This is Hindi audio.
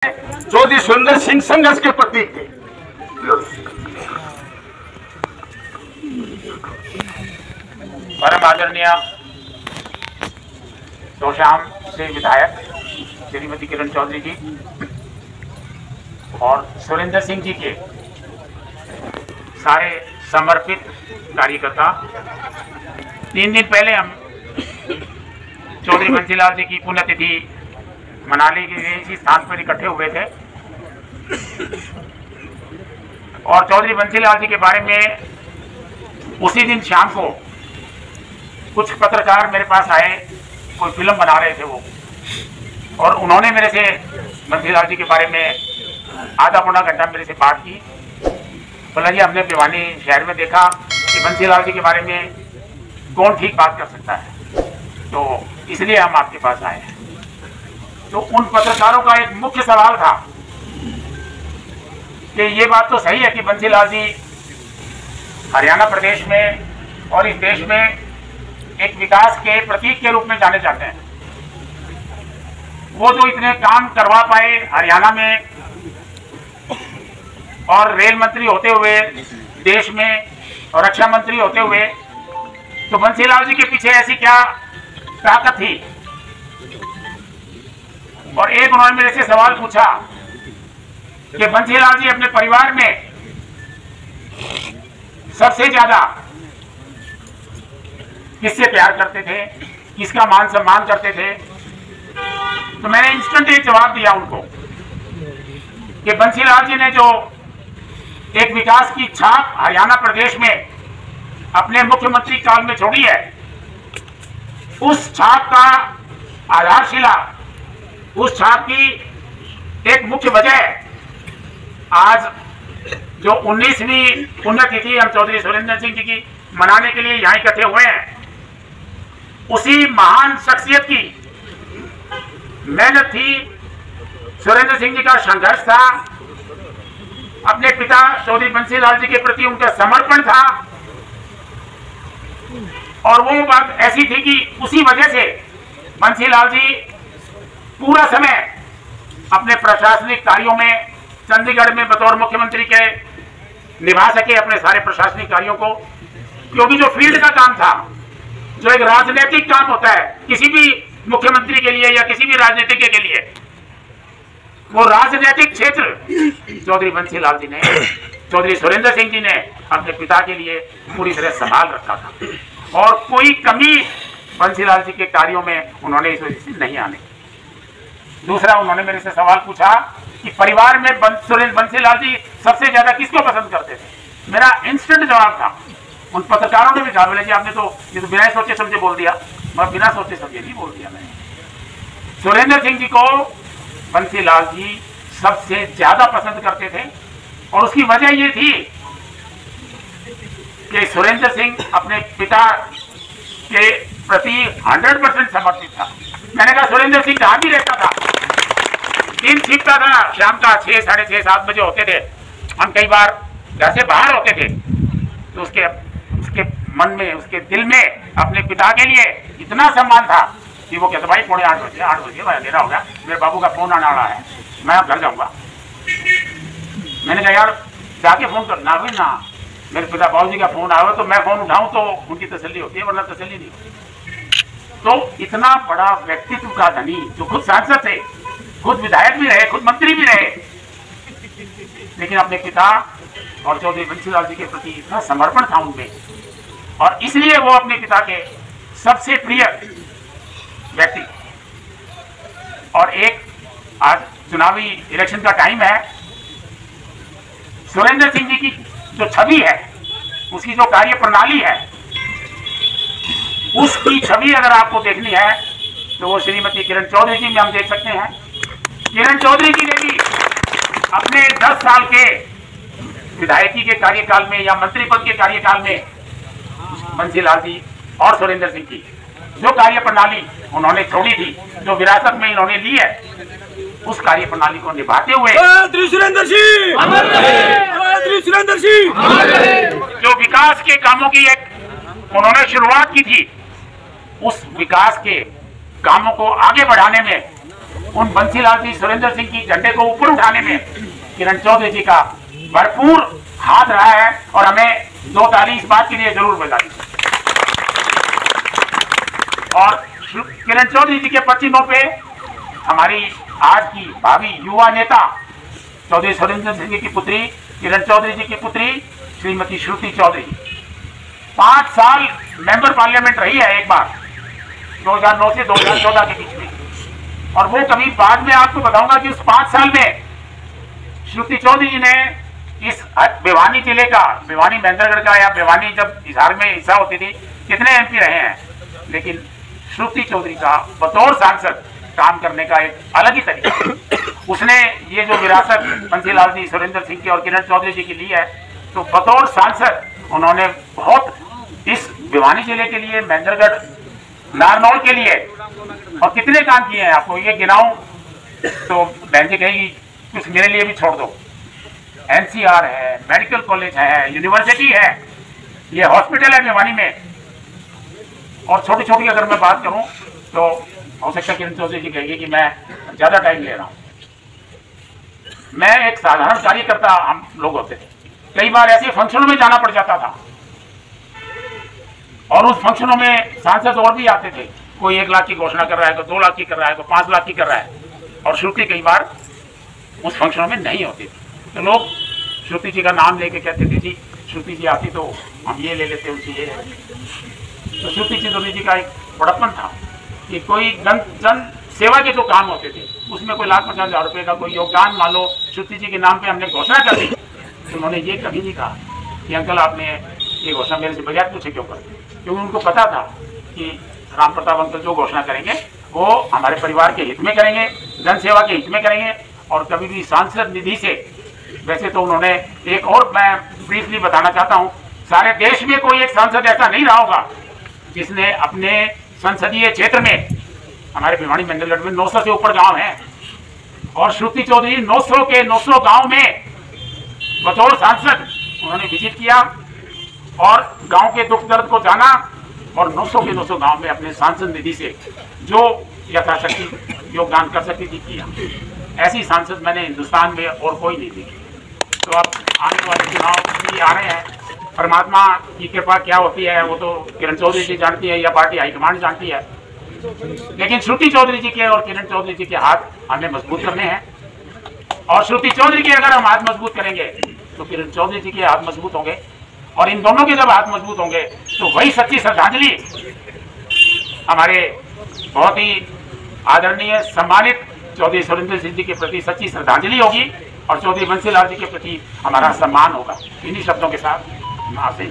चौधरी सुरेंद्र सिंह संघर्ष के प्रतीक थे। परम आदरणीय तोशाम से विधायक श्रीमती किरण चौधरी जी और सुरेंद्र सिंह जी के सारे समर्पित कार्यकर्ता, 3 दिन पहले हम चौधरी बंसीलाल जी की पुण्यतिथि मनाली के लिए इसी स्थान पर इकट्ठे हुए थे और चौधरी बंसीलाल जी के बारे में उसी दिन शाम को कुछ पत्रकार मेरे पास आए, कोई फिल्म बना रहे थे वो, और उन्होंने मेरे से बंसीलाल जी के बारे में आधा पौना घंटा मेरे से बात की। बोला जी हमने भिवानी शहर में देखा कि बंसीलाल जी के बारे में कौन ठीक बात कर सकता है, तो इसलिए हम आपके पास आए हैं। तो उन पत्रकारों का एक मुख्य सवाल था कि ये बात तो सही है कि बंसीलाल जी हरियाणा प्रदेश में और इस देश में एक विकास के प्रतीक के रूप में जाने जाते हैं। वो जो इतने काम करवा पाए हरियाणा में और रेल मंत्री होते हुए देश में और रक्षा मंत्री होते हुए, तो बंसीलाल जी के पीछे ऐसी क्या ताकत थी। और एक उन्होंने मेरे से सवाल पूछा कि बंसीलाल जी अपने परिवार में सबसे ज्यादा किससे प्यार करते थे, किसका मान सम्मान करते थे। तो मैंने इंस्टेंट एक जवाब दिया उनको कि बंसीलाल जी ने जो एक विकास की छाप हरियाणा प्रदेश में अपने मुख्यमंत्री काल में छोड़ी है, उस छाप का आधारशिला, उस छाप की एक मुख्य वजह आज जो 19वीं पुण्यतिथि हम चौधरी सुरेंद्र सिंह जी की मनाने के लिए यहाँ इकट्ठे हुए हैं, उसी महान शख्सियत की मेहनत थी, सुरेंद्र सिंह जी का संघर्ष था, अपने पिता चौधरी बंसीलाल जी के प्रति उनका समर्पण था। और वो बात ऐसी थी कि उसी वजह से बंसीलाल जी पूरा समय अपने प्रशासनिक कार्यों में चंडीगढ़ में बतौर मुख्यमंत्री के निभा सके अपने सारे प्रशासनिक कार्यों को, क्योंकि जो फील्ड का काम था, जो एक राजनीतिक काम होता है किसी भी मुख्यमंत्री के लिए या किसी भी राजनीतिज्ञ के लिए, वो राजनीतिक क्षेत्र चौधरी बंसीलाल जी ने, चौधरी सुरेंद्र सिंह जी ने अपने पिता के लिए पूरी तरह संभाल रखा था और कोई कमी बंसीलाल जी के कार्यों में उन्होंने इस वजह से नहीं आने। दूसरा, उन्होंने मेरे से सवाल पूछा कि परिवार में बंसीलाल जी सबसे ज्यादा किसको पसंद करते थे। मेरा इंस्टेंट जवाब था, उन पत्रकारों ने भी कहा, बोले जी आपने तो ये तो बिना सोचे समझे बोल दिया। मैं बिना सोचे समझे नहीं बोल दिया मैंने। सुरेंद्र सिंह जी को बंसीलाल जी सबसे ज्यादा पसंद करते थे और उसकी वजह ये थी कि सुरेंद्र सिंह अपने पिता के प्रति 100% समर्पित था। मैंने कहा सुरेंद्र सिंह जहां भी रहता था, दिन छिपता था, शाम का 6, साढ़े 6, 7 बजे होते थे, हम कई बार घर से बाहर होते थे, तो उसके मन में, उसके दिल में अपने पिता के लिए इतना सम्मान था कि वो कहता भाई 8 बजे अंधेरा हो गया, मेरे बाबू का फोन आने वाला है, मैं अब घर जाऊंगा। मैंने कहा यार जाके फोन करना भी ना, मेरे पिता बाबू जी का फोन आया तो मैं फोन उठाऊं तो उनकी तसल्ली होती है, वरना तसल्ली नहीं होती। तो इतना बड़ा व्यक्तित्व का धनी, जो खुद सांसद थे, खुद विधायक भी रहे, खुद मंत्री भी रहे, लेकिन अपने पिता और चौधरी बंसीलाल जी के प्रति इतना समर्पण था उनमें, और इसलिए वो अपने पिता के सबसे प्रिय व्यक्ति। और एक आज चुनावी इलेक्शन का टाइम है, सुरेंद्र सिंह जी की जो छवि है, उसकी जो कार्य प्रणाली है, उसकी छवि अगर आपको देखनी है तो वो श्रीमती किरण चौधरी जी में हम देख सकते हैं। किरण चौधरी जी ने भी अपने 10 साल के विधायकी के कार्यकाल में या मंत्री पद के कार्यकाल में बंसीलाल जी और सुरेंद्र सिंह की जो कार्य प्रणाली उन्होंने छोड़ी थी, जो विरासत में इन्होंने ली है, उस कार्य प्रणाली को निभाते हुए जो विकास के कामों की एक उन्होंने शुरुआत की थी, उस विकास के कामों को आगे बढ़ाने में उन बंसीलाल जी सुरेंद्र सिंह की झंडे को ऊपर उठाने में किरण चौधरी जी का भरपूर हाथ रहा है और हमें 2 ताली इस बात के लिए जरूर बजाई। और किरण चौधरी जी के पश्चिमों पे हमारी आज की भावी युवा नेता चौधरी सुरेंद्र सिंह की पुत्री किरण चौधरी जी की पुत्री श्रीमती श्रुति चौधरी 5 साल मेंबर पार्लियामेंट रही है एक बार 2009 से 2014 के बीच में। और वो कभी बाद में आपको बताऊंगा कि उस 5 साल में श्रुति चौधरी जी ने इस भिवानी जिले का, भिवानी महेंद्रगढ़ का या भिवानी जब हिसार में हिस्सा होती थी, कितने एमपी रहे हैं, लेकिन श्रुति चौधरी का बतौर सांसद काम करने का एक अलग ही तरीका। उसने ये जो विरासत बंसीलाल जी सुरेंद्र सिंह की और किरण चौधरी जी की ली है, तो बतौर सांसद उन्होंने बहुत इस भिवानी जिले के लिए, महेंद्रगढ़, नारनौल के लिए और कितने काम किए हैं। आपको ये गिनाऊं तो बहन जी कहेगी कुछ मेरे लिए भी छोड़ दो। एनसीआर है, मेडिकल कॉलेज है, यूनिवर्सिटी है, ये हॉस्पिटल है भिवानी में। और छोटी छोटी अगर मैं बात करूं तो हो सकता है किरण चौधरी जी कहेगी कि मैं ज्यादा टाइम ले रहा हूं। मैं एक साधारण कार्यकर्ता, हम लोग होते थे, कई बार ऐसे फंक्शनों में जाना पड़ जाता था और उस फंक्शनों में सांसद और भी आते थे। कोई 1 लाख की घोषणा कर रहा है, कोई 2 लाख की कर रहा है, कोई 5 लाख की कर रहा है, और श्रुति कई बार उस फंक्शनों में नहीं होती थी। तो लोग श्रुति जी का नाम लेके कहते थे जी श्रुति जी आती तो हम ये ले लेते, उनसे ये ले लेते। तो श्रुति चौधरी जी का एक बड़प्पन था कि कोई जन सेवा के जो काम होते थे उसमें कोई 1,50,000 रुपये का कोई योगदान मान लो श्रुति जी के नाम पे हमने घोषणा कर दी, तो उन्होंने ये कभी नहीं कहा कि अंकल आपने ये घोषणा मेरे से बगैर पूछे क्यों करते, क्योंकि उनको पता था कि राम प्रताप अंकल जो घोषणा करेंगे वो हमारे परिवार के हित में करेंगे, जन सेवा के हित में करेंगे। और कभी भी सांसद निधि से, वैसे तो उन्होंने एक और मैं ब्रीफली बताना चाहता हूँ, सारे देश में कोई एक सांसद ऐसा नहीं रहा होगा जिसने अपने संसदीय क्षेत्र में, हमारे भिवानी महेंद्रगढ़ में 900 से ऊपर गांव हैं, और श्रुति चौधरी 900 के 900 गांव में बतौर सांसद उन्होंने विजिट किया और गांव के दुख दर्द को जाना और 900 के 900 गांव में अपने सांसद निधि से जो यथाशक्ति योगदान कर सकती थी किया। ऐसी सांसद मैंने हिंदुस्तान में और कोई नहीं देखी। तो अब आने वाले चुनाव भी आ रहे हैं, परमात्मा की कृपा क्या होती है वो तो किरण चौधरी जी जानती है या पार्टी हाईकमांड जानती है, लेकिन श्रुति चौधरी जी के और किरण चौधरी जी के हाथ हमें मजबूत करने हैं। और श्रुति चौधरी के अगर हम हाथ मजबूत करेंगे तो किरण चौधरी जी के हाथ मजबूत होंगे, और इन दोनों के जब हाथ मजबूत होंगे तो वही सच्ची श्रद्धांजलि हमारे बहुत ही आदरणीय सम्मानित चौधरी सुरेंद्र सिंह जी के प्रति सच्ची श्रद्धांजलि होगी और चौधरी बंसीलाल जी के प्रति हमारा सम्मान होगा। इन्हीं शब्दों के साथ मैं आपसे